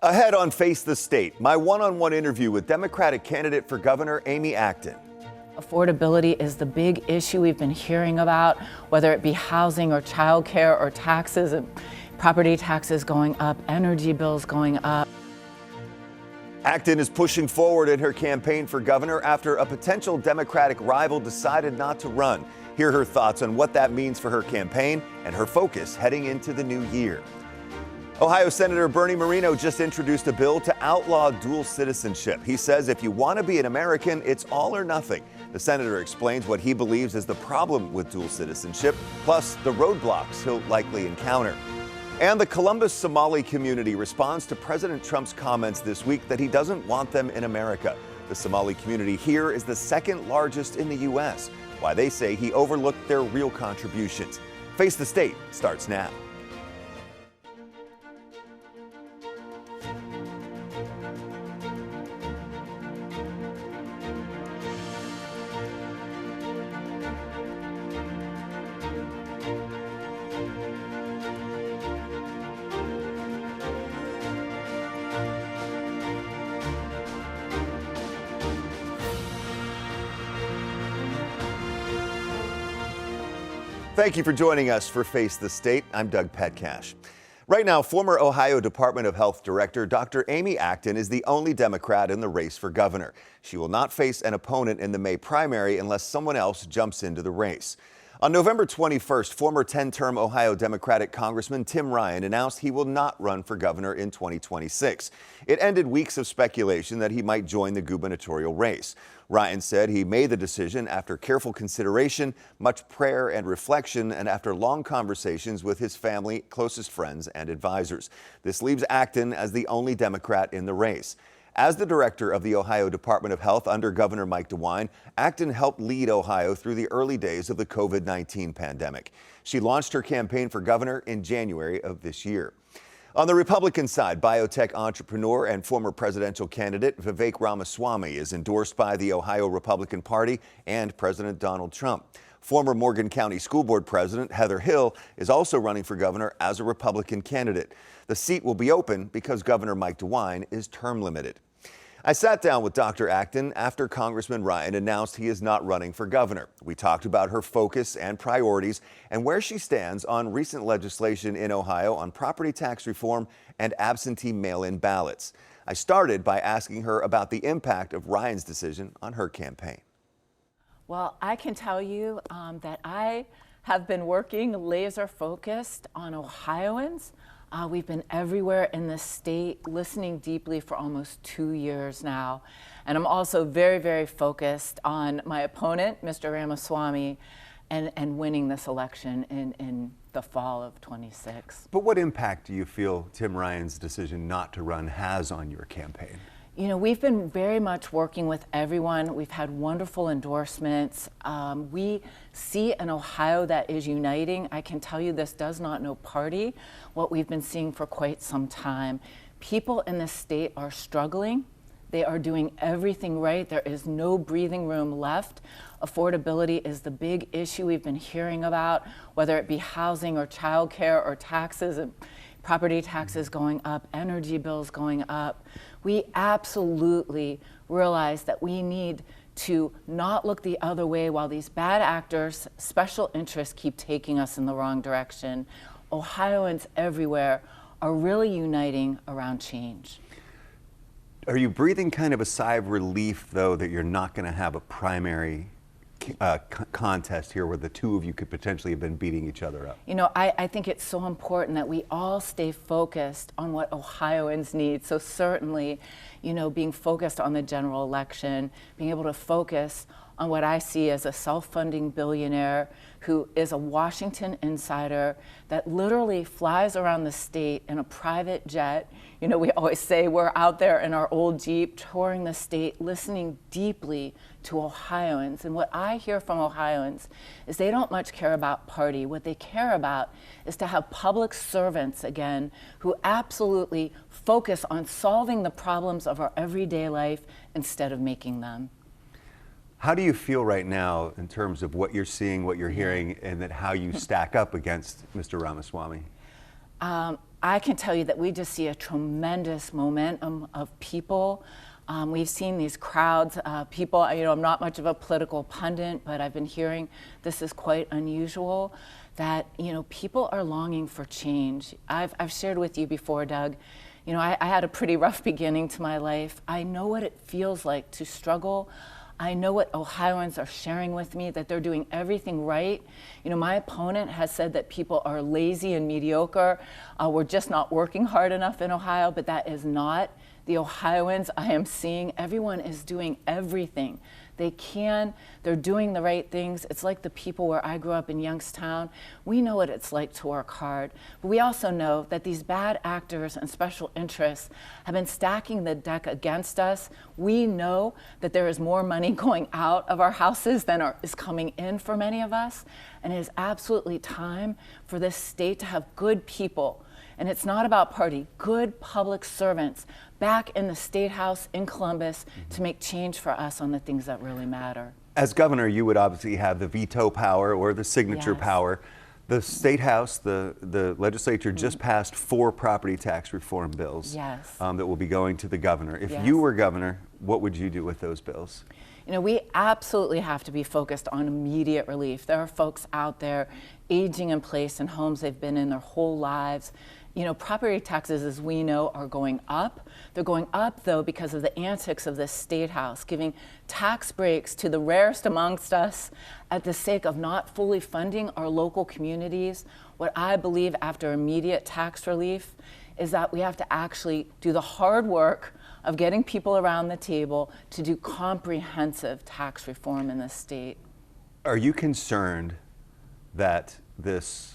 Ahead on Face the State, my one-on-one interview with Democratic candidate for governor Amy Acton. Affordability is the big issue we've been hearing about, whether it be housing or childcare or taxes, and property taxes going up, energy bills going up. Acton is pushing forward in her campaign for governor after a potential Democratic rival decided not to run. Hear her thoughts on what that means for her campaign and her focus heading into the new year. Ohio Senator Bernie Moreno just introduced a bill to outlaw dual citizenship. He says if you want to be an American, it's all or nothing. The senator explains what he believes is the problem with dual citizenship, plus the roadblocks he'll likely encounter. And the Columbus Somali community responds to President Trump's comments this week that he doesn't want them in America. The Somali community here is the second largest in the U.S. Why they say he overlooked their real contributions. Face the State starts now. Thank you for joining us for Face the State. I'm Doug Petcash. Right now, former Ohio Department of Health Director Dr. Amy Acton is the only Democrat in the race for governor. She will not face an opponent in the May primary unless someone else jumps into the race. On November 21st, former 10-term Ohio Democratic Congressman Tim Ryan announced he will not run for governor in 2026. It ended weeks of speculation that he might join the gubernatorial race. Ryan said he made the decision after careful consideration, much prayer and reflection, and after long conversations with his family, closest friends, and advisors. This leaves Acton as the only Democrat in the race. As the director of the Ohio Department of Health under Governor Mike DeWine, Acton helped lead Ohio through the early days of the COVID-19 pandemic. She launched her campaign for governor in January of this year. On the Republican side, biotech entrepreneur and former presidential candidate Vivek Ramaswamy is endorsed by the Ohio Republican Party and President Donald Trump. Former Morgan County School Board President Heather Hill is also running for governor as a Republican candidate. The seat will be open because Governor Mike DeWine is term limited. I sat down with Dr. Acton after Congressman Ryan announced he is not running for governor. We talked about her focus and priorities and where she stands on recent legislation in Ohio on property tax reform and absentee mail-in ballots. I started by asking her about the impact of Ryan's decision on her campaign. Well, I can tell you that I have been working laser focused on Ohioans. We've been everywhere in the state, listening deeply for almost 2 years now. And I'm also very, very focused on my opponent, Mr. Ramaswamy, and winning this election in the fall of 26. But what impact do you feel Tim Ryan's decision not to run has on your campaign? You know, we've been very much working with everyone. We've had wonderful endorsements. We see an Ohio that is uniting. I can tell you this does not know party, what we've been seeing for quite some time. People in this state are struggling. They are doing everything right. There is no breathing room left. Affordability is the big issue we've been hearing about, whether it be housing or childcare or taxes, and property taxes going up, energy bills going up. We absolutely realize that we need to not look the other way while these bad actors, special interests keep taking us in the wrong direction. Ohioans everywhere are really uniting around change. Are you breathing kind of a sigh of relief, though, that you're not going to have a primary contest here where the two of you could potentially have been beating each other up? You know, I think it's so important that we all stay focused on what Ohioans need. So certainly, you know, being focused on the general election, being able to focus on what I see as a self-funding billionaire who is a Washington insider that literally flies around the state in a private jet. You know, we always say we're out there in our old Jeep touring the state, listening deeply to Ohioans. And what I hear from Ohioans is they don't much care about party. What they care about is to have public servants again who absolutely focus on solving the problems of our everyday life instead of making them. How do you feel right now in terms of what you're seeing, what you're hearing, and that how you stack up against Mr. Ramaswamy? I can tell you that we just see a tremendous momentum of people. We've seen these crowds, people, I'm not much of a political pundit, but I've been hearing this is quite unusual, that, people are longing for change. I've shared with you before, Doug, I had a pretty rough beginning to my life. I know what it feels like to struggle. I know what Ohioans are sharing with me, that they're doing everything right. My opponent has said that people are lazy and mediocre. We're just not working hard enough in Ohio, but that is not the Ohioans I am seeing. Everyone is doing everything they can. They're doing the right things. It's like the people where I grew up in Youngstown. We know what it's like to work hard. But we also know that these bad actors and special interests have been stacking the deck against us. We know that there is more money going out of our houses than is coming in for many of us. And it is absolutely time for this state to have good people. And it's not about party, good public servants back in the State House in Columbus to make change for us on the things that really matter. As governor, you would obviously have the veto power or the signature power. The State House, the legislature just passed 4 property tax reform bills that will be going to the governor. If you were governor, what would you do with those bills? We absolutely have to be focused on immediate relief. There are folks out there aging in place in homes they've been in their whole lives. Property taxes, as we know, are going up. They're going up, though, because of the antics of the State House, giving tax breaks to the rarest amongst us at the sake of not fully funding our local communities. What I believe after immediate tax relief is that we have to actually do the hard work of getting people around the table to do comprehensive tax reform in this state. Are you concerned that this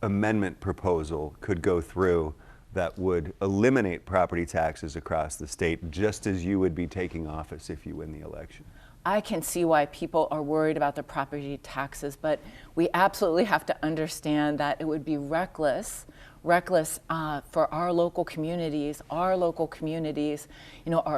amendment proposal could go through that would eliminate property taxes across the state, just as you would be taking office if you win the election? I can see why people are worried about the property taxes, but we absolutely have to understand that it would be reckless for our local communities, our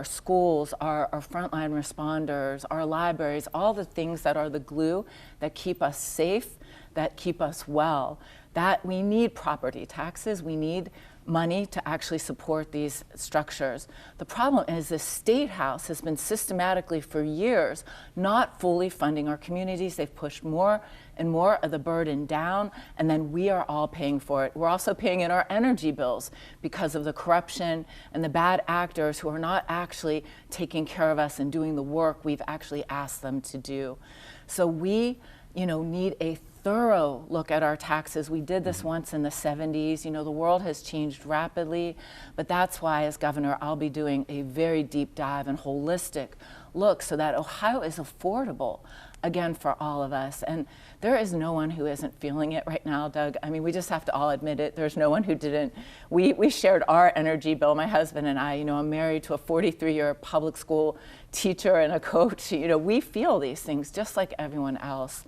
schools, our frontline responders, our libraries, all the things that are the glue that keep us safe, that keep us well. That we need property taxes, we need money to actually support these structures. The problem is the State House has been systematically for years not fully funding our communities. They've pushed more and more of the burden down, and then we are all paying for it. We're also paying in our energy bills because of the corruption and the bad actors who are not actually taking care of us and doing the work we've actually asked them to do. So we, need a thorough look at our taxes. We did this once in the 70s. The world has changed rapidly, but that's why as governor, I'll be doing a very deep dive and holistic look so that Ohio is affordable again for all of us. And there is no one who isn't feeling it right now, Doug. I mean, we just have to all admit it. There's no one who didn't. We shared our energy bill, my husband and I. I'm married to a 43-year public school teacher and a coach. We feel these things just like everyone else.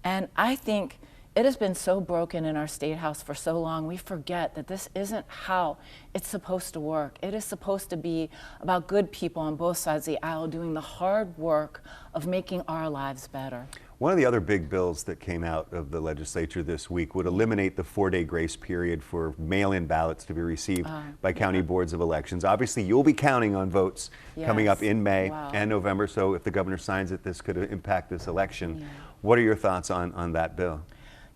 And I think it has been so broken in our State House for so long, we forget that this isn't how it's supposed to work. It is supposed to be about good people on both sides of the aisle doing the hard work of making our lives better. One of the other big bills that came out of the legislature this week would eliminate the 4-day grace period for mail-in ballots to be received by county boards of elections. Obviously, you'll be counting on votes coming up in May and November, so if the governor signs it, this could impact this election. What are your thoughts on that bill?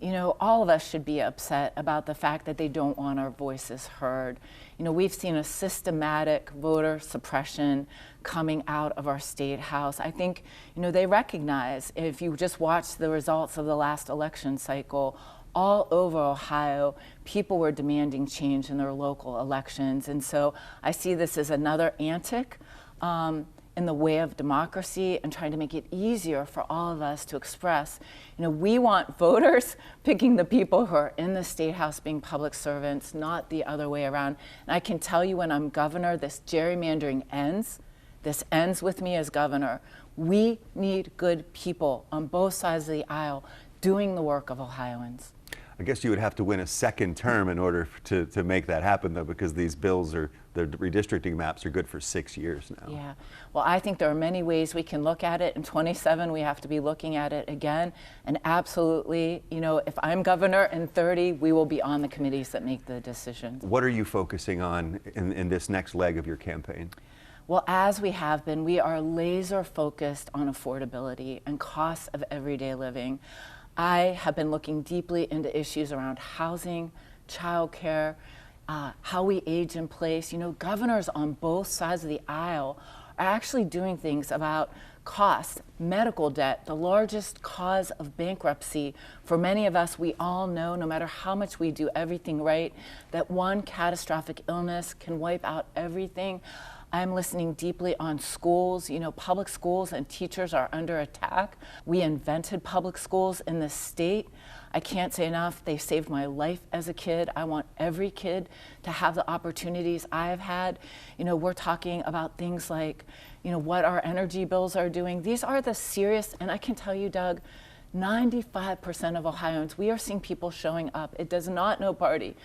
All of us should be upset about the fact that they don't want our voices heard. We've seen a systematic voter suppression coming out of our State House. I think, they recognize, if you just watch the results of the last election cycle, all over Ohio, people were demanding change in their local elections. And so I see this as another antic in the way of democracy and trying to make it easier for all of us to express. We want voters picking the people who are in the State House being public servants, not the other way around. And I can tell you when I'm governor, this gerrymandering ends. This ends with me as governor. We need good people on both sides of the aisle doing the work of Ohioans. I guess you would have to win a second term in order to make that happen, though, because these bills the redistricting maps are good for 6 years now. Yeah, well, I think there are many ways we can look at it. In 27, we have to be looking at it again. And absolutely, you know, if I'm governor in 30, we will be on the committees that make the decisions. What are you focusing on in this next leg of your campaign? Well, as we have been, we are laser focused on affordability and costs of everyday living. I have been looking deeply into issues around housing, childcare, how we age in place. You know, governors on both sides of the aisle are actually doing things about costs, medical debt, the largest cause of bankruptcy. For many of us, we all know, no matter how much we do everything right, that one catastrophic illness can wipe out everything. I'm listening deeply on schools. You know, public schools and teachers are under attack. We invented public schools in this state. I can't say enough, they saved my life as a kid. I want every kid to have the opportunities I have had. You know, we're talking about things like, you know, what our energy bills are doing. These are the serious, and I can tell you, Doug, 95% of Ohioans, we are seeing people showing up. It does not know party.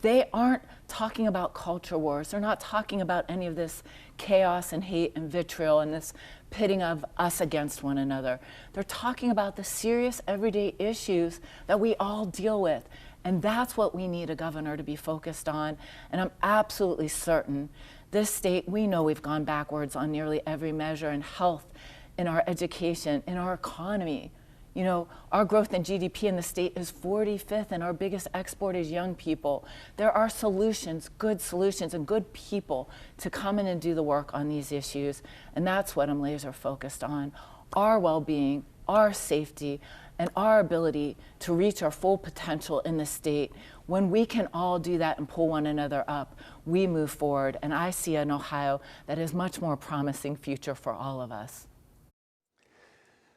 They aren't talking about culture wars. They're not talking about any of this chaos and hate and vitriol and this pitting of us against one another. They're talking about the serious everyday issues that we all deal with. And that's what we need a governor to be focused on. And I'm absolutely certain this state, we know we've gone backwards on nearly every measure in health, in our education, in our economy. You know, our growth in GDP in the state is 45th, and our biggest export is young people. There are solutions, and good people to come in and do the work on these issues, and that's what I'm laser focused on. Our well-being, our safety, and our ability to reach our full potential in the state. When we can all do that and pull one another up, we move forward, and I see an Ohio that is much more promising future for all of us.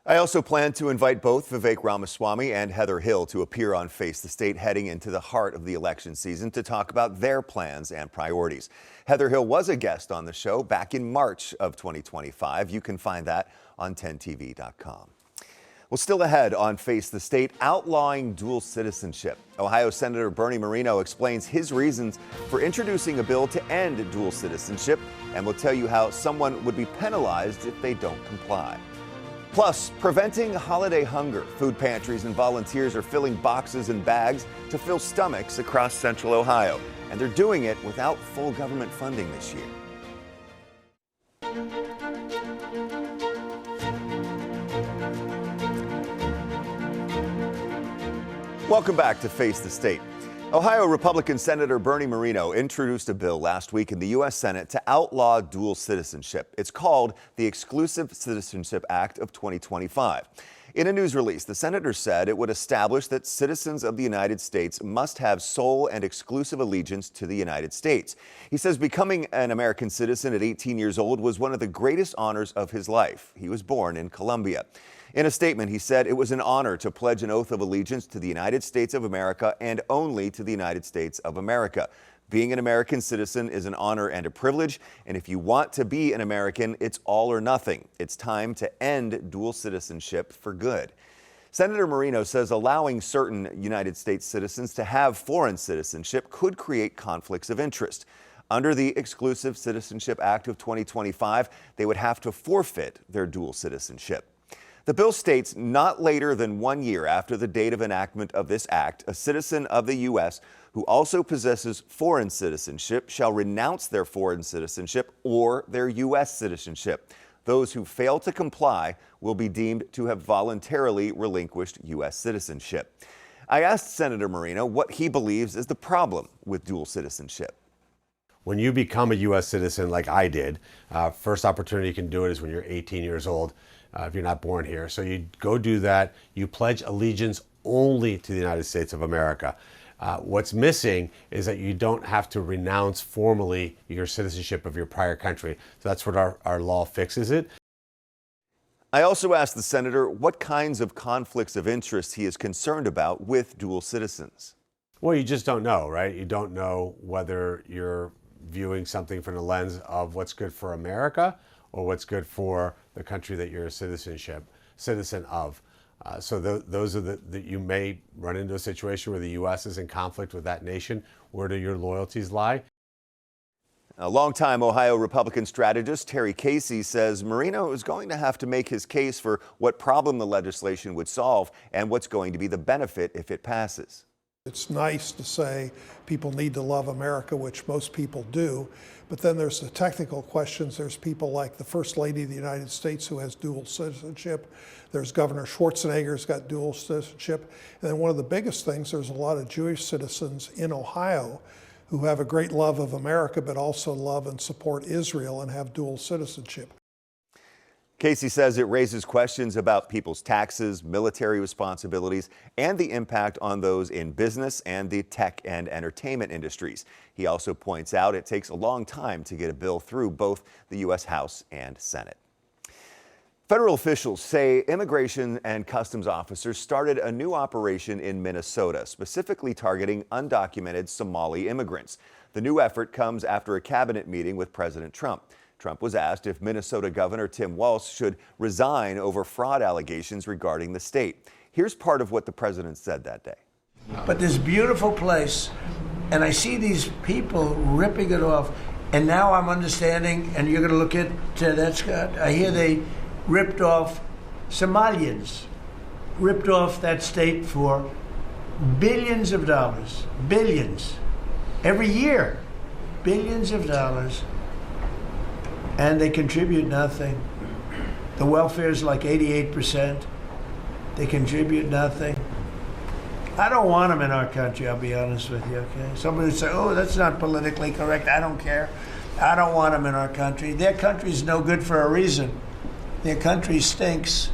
I also plan to invite both Vivek Ramaswamy and Heather Hill to appear on Face the State heading into the heart of the election season to talk about their plans and priorities. Heather Hill was a guest on the show back in March of 2025. You can find that on 10tv.com. Well, still ahead on Face the State, outlawing dual citizenship. Ohio Senator Bernie Moreno explains his reasons for introducing a bill to end dual citizenship, and will tell you how someone would be penalized if they don't comply. Plus, preventing holiday hunger. Food pantries and volunteers are filling boxes and bags to fill stomachs across central Ohio. And they're doing it without full government funding this year. Welcome back to Face the State. Ohio Republican Senator Bernie Moreno introduced a bill last week in the U.S. Senate to outlaw dual citizenship. It's called the Exclusive Citizenship Act of 2025. In a news release, the senator said it would establish that citizens of the United States must have sole and exclusive allegiance to the United States. He says becoming an American citizen at 18 years old was one of the greatest honors of his life. He was born in Columbia. In a statement, he said it was an honor to pledge an oath of allegiance to the United States of America and only to the United States of America. Being an American citizen is an honor and a privilege, and if you want to be an American, it's all or nothing. It's time to end dual citizenship for good. Senator Moreno says allowing certain United States citizens to have foreign citizenship could create conflicts of interest. Under the Exclusive Citizenship Act of 2025, they would have to forfeit their dual citizenship. The bill states not later than 1 year after the date of enactment of this act, a citizen of the U.S. who also possesses foreign citizenship shall renounce their foreign citizenship or their U.S. citizenship. Those who fail to comply will be deemed to have voluntarily relinquished U.S. citizenship. I asked Senator Moreno what he believes is the problem with dual citizenship. When you become a U.S. citizen like I did, first opportunity you can do it is when you're 18 years old. If you're not born here. So you go do that. You pledge allegiance only to the United States of America. What's missing is that you don't have to renounce formally your citizenship of your prior country. So that's what our law fixes it. I also asked the senator what kinds of conflicts of interest he is concerned about with dual citizens. Well, you just don't know, right? You don't know whether you're viewing something from the lens of what's good for America or what's good for the country that you're a citizen of. So those are that you may run into a situation where the U.S. is in conflict with that nation. Where do your loyalties lie? A longtime Ohio Republican strategist Terry Casey says Marino is going to have to make his case for what problem the legislation would solve and what's going to be the benefit if it passes. It's nice to say people need to love America, which most people do, but then there's the technical questions. There's people like the First Lady of the United States who has dual citizenship. There's Governor Schwarzenegger's got dual citizenship. And then one of the biggest things, there's a lot of Jewish citizens in Ohio who have a great love of America, but also love and support Israel and have dual citizenship. Casey says it raises questions about people's taxes, military responsibilities, and the impact on those in business and the tech and entertainment industries. He also points out it takes a long time to get a bill through both the U.S. House and Senate. Federal officials say immigration and customs officers started a new operation in Minnesota, specifically targeting undocumented Somali immigrants. The new effort comes after a cabinet meeting with President Trump. Trump was asked if Minnesota Governor Tim Walz should resign over fraud allegations regarding the state. Here's part of what the president said that day. But this beautiful place, and I see these people ripping it off, and now I'm understanding, and you're going to look at that, Scott. I hear they ripped off Somalians, ripped off that state for billions of dollars, billions, every year, billions of dollars. And they contribute nothing. The welfare is like 88%. They contribute nothing. I don't want them in our country, I'll be honest with you, okay? Somebody would say, oh, that's not politically correct. I don't care. I don't want them in our country. Their country's no good for a reason. Their country stinks.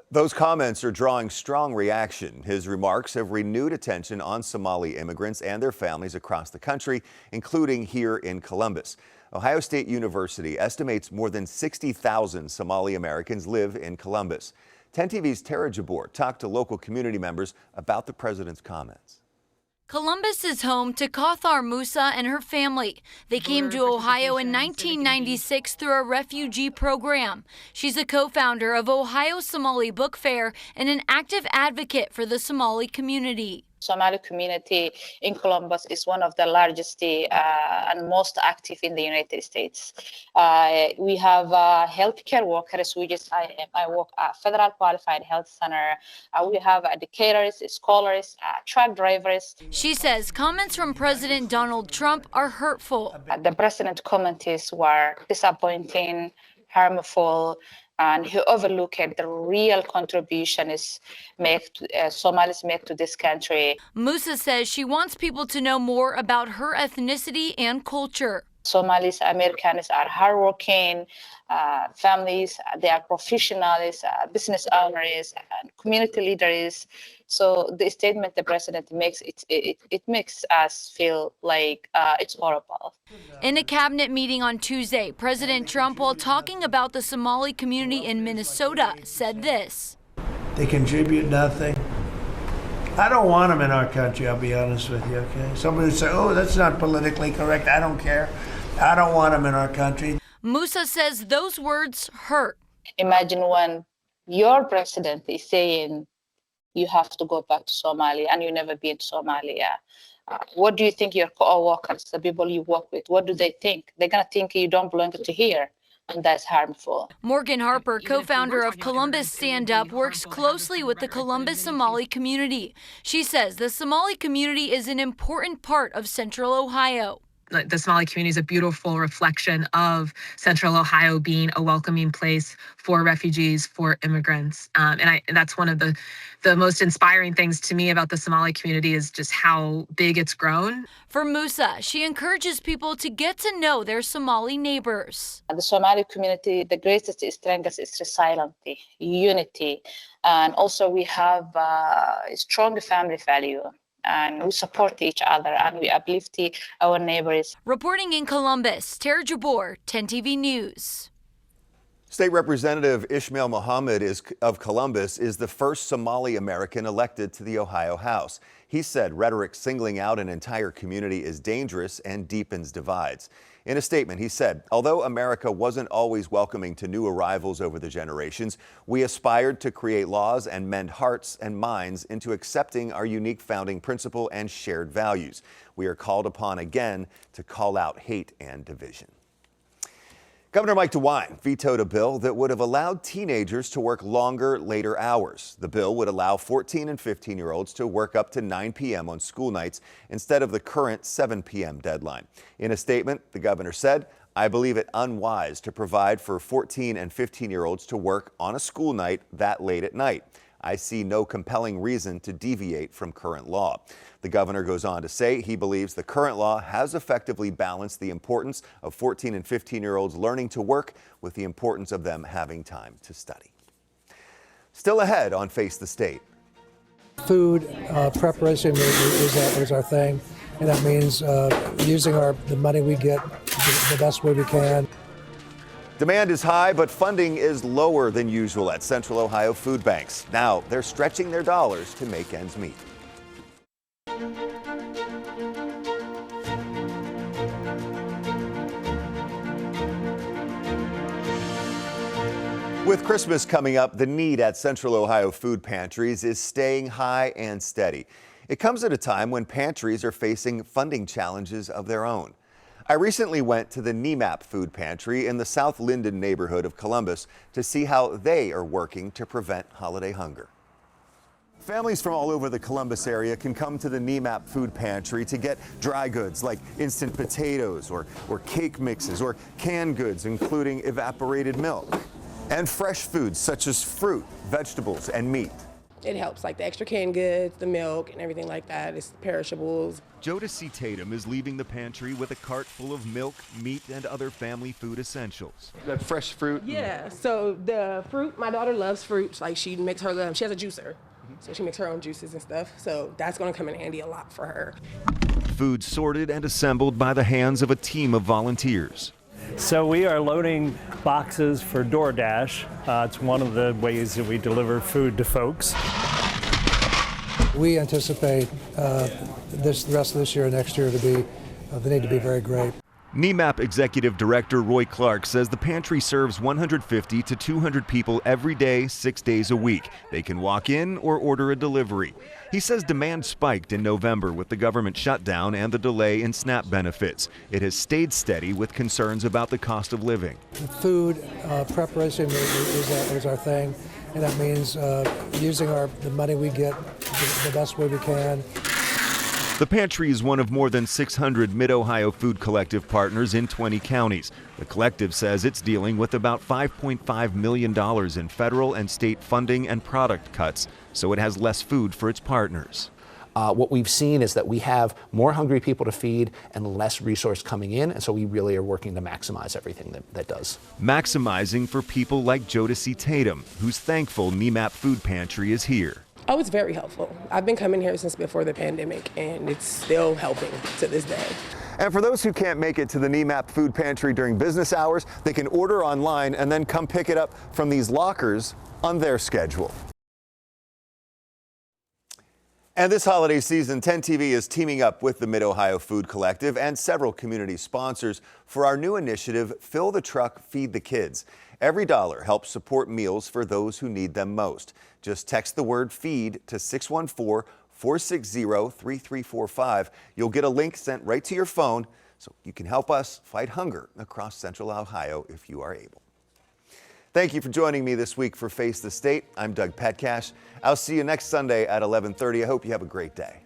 Those comments are drawing strong reaction. His remarks have renewed attention on Somali immigrants and their families across the country, including here in Columbus. Ohio State University estimates more than 60,000 Somali Americans live in Columbus. 10 TV's Tara Jabbour talked to local community members about the president's comments. Columbus is home to Kauthar Musa and her family. They came to Ohio in 1996 through a refugee program. She's a co-founder of Ohio Somali Book Fair and an active advocate for the Somali community. Somali community in Columbus is one of the largest and most active in the United States. We have healthcare workers, which is I work at Federal Qualified Health Center. We have educators, scholars, truck drivers. She says comments from President Donald Trump are hurtful. The president's comments were disappointing, harmful, and he overlooked the real contribution Somalis make to this country. Musa says she wants people to know more about her ethnicity and culture. Somalis, Americans are hardworking families. They are professionals, business owners, and community leaders. So the statement the president makes, it makes us feel like it's horrible. In a cabinet meeting on Tuesday, President Trump, while talking about the Somali community in Minnesota, said this. They contribute nothing. I don't want them in our country, I'll be honest with you, okay? Somebody would say, oh, that's not politically correct. I don't care. I don't want them in our country. Musa says those words hurt. Imagine when your president is saying you have to go back to Somalia and you never been to Somalia. What do you think your co-workers, the people you work with, what do they think? They're going to think you don't belong to here. And that's harmful. Morgan Harper, co-founder of Columbus Stand Up, works closely with the Columbus Somali community. She says the Somali community is an important part of Central Ohio. The Somali community is a beautiful reflection of Central Ohio being a welcoming place for refugees, for immigrants. And that's one of the most inspiring things to me about the Somali community is just how big it's grown. For Musa, she encourages people to get to know their Somali neighbors. The Somali community, the greatest strength is resilience, unity, and also we have a strong family value. And we support each other and we uplift our neighbors. Reporting in Columbus, Tara Jabbour, 10 TV News. State Representative Ishmael Muhammad of Columbus is the first Somali American elected to the Ohio House. He said rhetoric singling out an entire community is dangerous and deepens divides. In a statement, he said, although America wasn't always welcoming to new arrivals over the generations, we aspired to create laws and mend hearts and minds into accepting our unique founding principle and shared values. We are called upon again to call out hate and division. Governor Mike DeWine vetoed a bill that would have allowed teenagers to work longer, later hours. The bill would allow 14 and 15-year-olds to work up to 9 p.m. on school nights instead of the current 7 p.m. deadline. In a statement, the governor said, I believe it unwise to provide for 14 and 15-year-olds to work on a school night that late at night. I see no compelling reason to deviate from current law. The governor goes on to say he believes the current law has effectively balanced the importance of 14 and 15-year-olds learning to work with the importance of them having time to study. Still ahead on Face the State. Food preparation is our thing, and that means using the money we get the best way we can. Demand is high, but funding is lower than usual at Central Ohio food banks. Now they're stretching their dollars to make ends meet. With Christmas coming up, the need at Central Ohio food pantries is staying high and steady. It comes at a time when pantries are facing funding challenges of their own. I recently went to the NEMAP food pantry in the South Linden neighborhood of Columbus to see how they are working to prevent holiday hunger. Families from all over the Columbus area can come to the NEMAP food pantry to get dry goods like instant potatoes or cake mixes or canned goods, including evaporated milk, and fresh foods such as fruit, vegetables, and meat. It helps, like the extra canned goods, the milk, and everything like that. It's perishables. Jodeci Tatum is leaving the pantry with a cart full of milk, meat, and other family food essentials. That fresh fruit? Yeah, so the fruit, my daughter loves fruit. Like she makes she has a juicer, so she makes her own juices and stuff. So that's gonna come in handy a lot for her. Food sorted and assembled by the hands of a team of volunteers. So we are loading boxes for DoorDash. It's one of the ways that we deliver food to folks. We anticipate the rest of this year and next year to be, they need to be very great. NEMAP Executive Director Roy Clark says the pantry serves 150 to 200 people every day, 6 days a week. They can walk in or order a delivery. He says demand spiked in November with the government shutdown and the delay in SNAP benefits. It has stayed steady with concerns about the cost of living. Food preparation is our thing, and that means using the money we get the best way we can. The pantry is one of more than 600 Mid-Ohio Food Collective partners in 20 counties. The collective says it's dealing with about $5.5 million in federal and state funding and product cuts, so it has less food for its partners. What we've seen is that we have more hungry people to feed and less resource coming in, and so we really are working to maximize everything that does. Maximizing for people like Jodeci Tatum, who's thankful NEMAP Food Pantry is here. Oh, it's very helpful. I've been coming here since before the pandemic, and it's still helping to this day. And for those who can't make it to the NEMAP food pantry during business hours, they can order online and then come pick it up from these lockers on their schedule. And this holiday season, 10 TV is teaming up with the Mid-Ohio Food Collective and several community sponsors for our new initiative, Fill the Truck, Feed the Kids. Every dollar helps support meals for those who need them most. Just text the word FEED to 614-460-3345. You'll get a link sent right to your phone so you can help us fight hunger across Central Ohio if you are able. Thank you for joining me this week for Face the State. I'm Doug Petcash. I'll see you next Sunday at 11:30. I hope you have a great day.